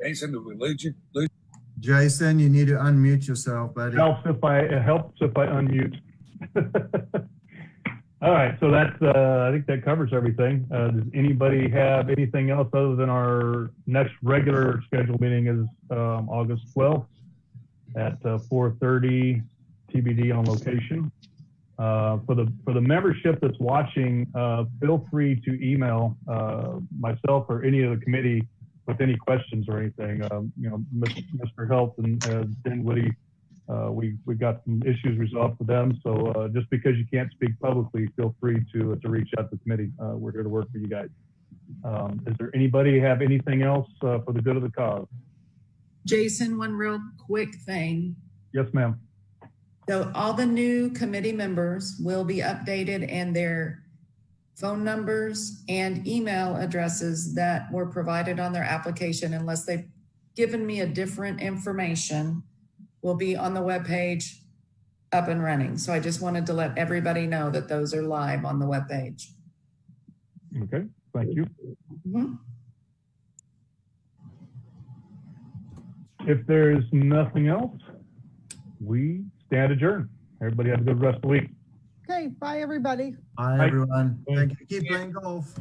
Jason, did we lose you? Jason, you need to unmute yourself, buddy. Helps if I unmute. All right, so that's I think that covers everything. Does anybody have anything else other than our next regular scheduled meeting is August 12th at 4:30 TBD on location. For the membership that's watching, feel free to email myself or any of the committee with any questions or anything. Mr. Health and Dinwiddie, we got some issues resolved for them. So just because you can't speak publicly, feel free to reach out to the committee. We're here to work for you guys. Is there anybody have anything else for the good of the cause? Jason, one real quick thing. Yes, ma'am. So all the new committee members will be updated, and their phone numbers and email addresses that were provided on their application, unless they've given me a different information, will be on the webpage up and running. So I just wanted to let everybody know that those are live on the webpage. Okay, thank you. Mm-hmm. If there's nothing else, we stand adjourned. Everybody have a good rest of the week. Okay, bye everybody. Bye, everyone. Thank you. Keep playing golf.